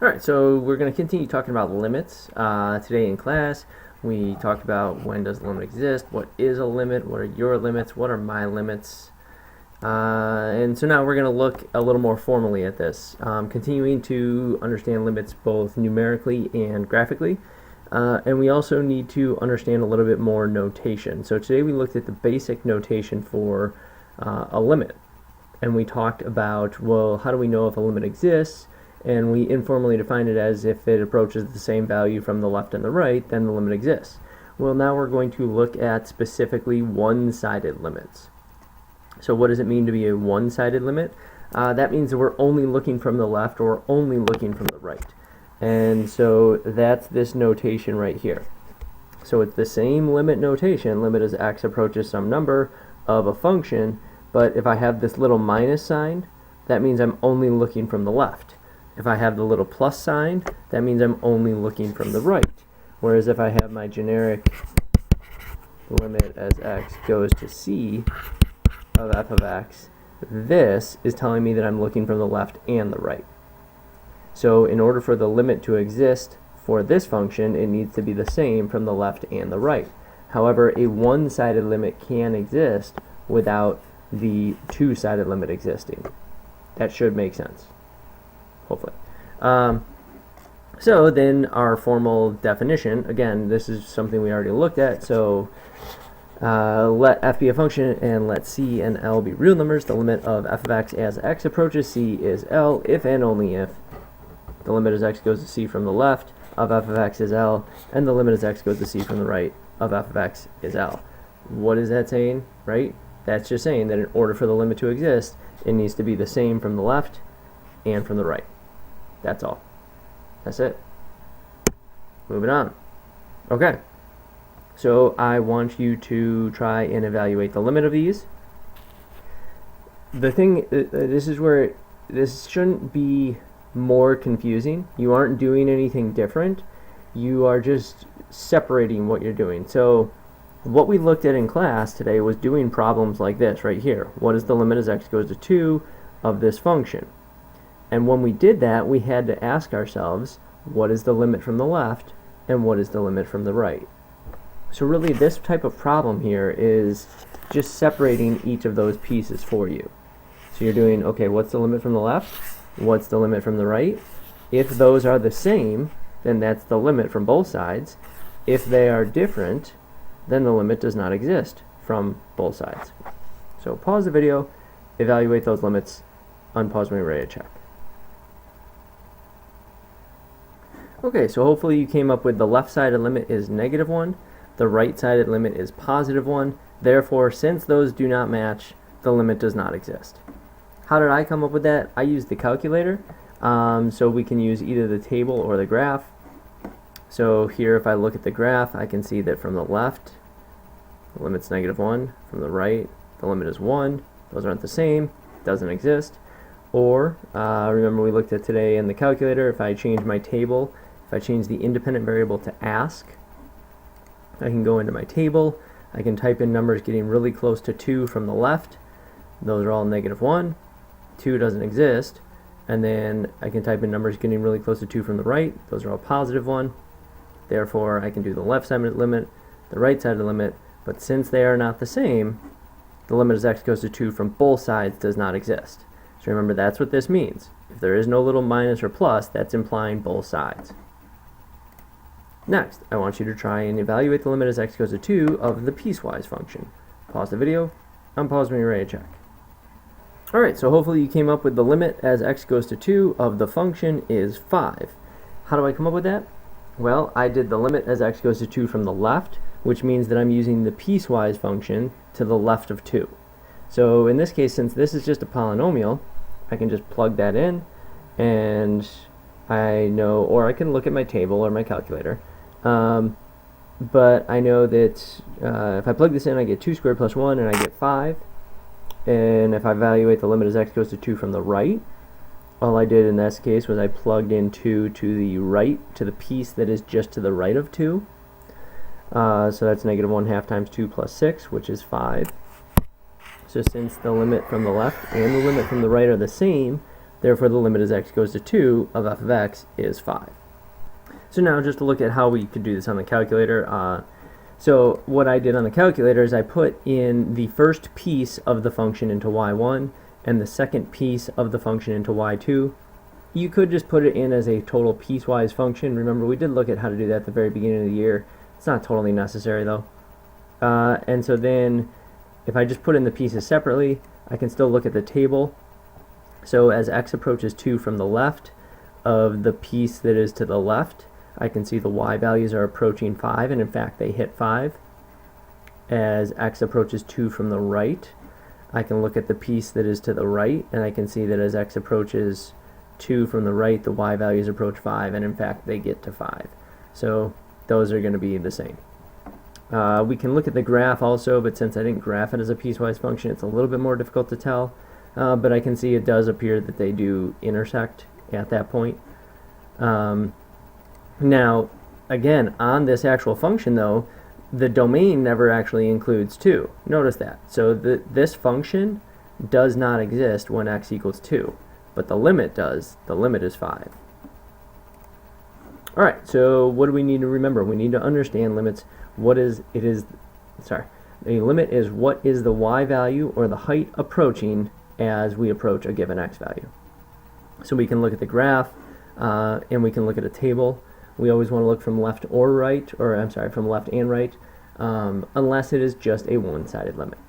Alright, so we're going to continue talking about limits. Today in class, we talked about when does a limit exist, what is a limit, what are your limits, what are my limits. And so now we're going to look a little more formally at this, continuing to understand limits both numerically and graphically. And we also need to understand a little bit more notation. So today we looked at the basic notation for a limit. And we talked about, well, how do we know if a limit exists? And we informally define it as if it approaches the same value from the left and the right, then the limit exists. Well, now we're going to look at specifically one-sided limits. So what does it mean to be a one-sided limit? That means that we're only looking from the left or only looking from the right. And so that's this notation right here. So it's the same limit notation. Limit as x approaches some number of a function, but if I have this little minus sign, that means I'm only looking from the left. If I have the little plus sign, that means I'm only looking from the right. Whereas if I have my generic limit as x goes to c of f of x, this is telling me that I'm looking from the left and the right. So in order for the limit to exist for this function, it needs to be the same from the left and the right. However, a one-sided limit can exist without the two-sided limit existing. That should make sense. Hopefully. So then our formal definition, again, this is something we already looked at, so let f be a function and let c and l be real numbers. The limit of f of x as x approaches c is L if and only if the limit as x goes to c from the left of f of x is L and the limit as x goes to c from the right of f of x is L. What is that saying, right? That's just saying that in order for the limit to exist, it needs to be the same from the left and from the right. That's all. That's it. Moving on. Okay. So I want you to try and evaluate the limit of these. The thing, this is where this shouldn't be more confusing. You aren't doing anything different. You are just separating what you're doing. So what we looked at in class today was doing problems like this right here. What is the limit as x goes to 2 of this function? And when we did that, we had to ask ourselves, what is the limit from the left and what is the limit from the right? So really this type of problem here is just separating each of those pieces for you. So you're doing, okay, what's the limit from the left? What's the limit from the right? If those are the same, then that's the limit from both sides. If they are different, then the limit does not exist from both sides. So pause the video, evaluate those limits, unpause when you're ready to check. Okay, so hopefully you came up with the left-sided limit is -1, the right-sided limit is +1, therefore since those do not match, the limit does not exist. How did I come up with that? I used the calculator, so we can use either the table or the graph. So here if I look at the graph, I can see that from the left, the limit's -1, from the right, the limit is 1, those aren't the same, doesn't exist. Or, remember we looked at today in the calculator, if I change my table, if I change the independent variable to ask, I can go into my table, I can type in numbers getting really close to 2 from the left, those are all -1, 2 doesn't exist, and then I can type in numbers getting really close to 2 from the right, those are all +1, therefore I can do the left-sided limit, the right-sided limit, but since they are not the same, the limit as x goes to 2 from both sides does not exist. So remember, that's what this means. If there is no little minus or plus, that's implying both sides. Next, I want you to try and evaluate the limit as x goes to 2 of the piecewise function. Pause the video, unpause when you're ready to check. Alright, so hopefully you came up with the limit as x goes to 2 of the function is 5. How do I come up with that? Well, I did the limit as x goes to 2 from the left, which means that I'm using the piecewise function to the left of 2. So in this case, since this is just a polynomial, I can just plug that in, and I know, or I can look at my table or my calculator, but I know that if I plug this in, I get 2 squared plus 1, and I get 5. And if I evaluate the limit as x goes to 2 from the right, all I did in this case was I plugged in 2 to the right, to the piece that is just to the right of 2. So that's -1/2 times 2 plus 6, which is 5. So since the limit from the left and the limit from the right are the same, Therefore, the limit as x goes to 2 of f of x is 5. So now just to look at how we could do this on the calculator. So what I did on the calculator is I put in the first piece of the function into y1 and the second piece of the function into y2. You could just put it in as a total piecewise function. Remember, we did look at how to do that at the very beginning of the year. It's not totally necessary though. And so then if I just put in the pieces separately, I can still look at the table. So as x approaches 2 from the left of the piece that is to the left, I can see the y values are approaching 5, and in fact they hit 5. As x approaches 2 from the right, I can look at the piece that is to the right, and I can see that as x approaches 2 from the right, the y values approach 5, and in fact they get to 5. So those are going to be the same. We can look at the graph also, but since I didn't graph it as a piecewise function, it's a little bit more difficult to tell. But I can see it does appear that they do intersect at that point. Now, again, on this actual function though, the domain never actually includes 2. Notice that. So this function does not exist when x equals 2, but the limit does. The limit is 5. Alright, so what do we need to remember? We need to understand limits. A limit is what is the y value or the height approaching as we approach a given x value. So we can look at the graph and we can look at a table. We always want to look from left or right, or I'm sorry, from left and right, unless it is just a one-sided limit.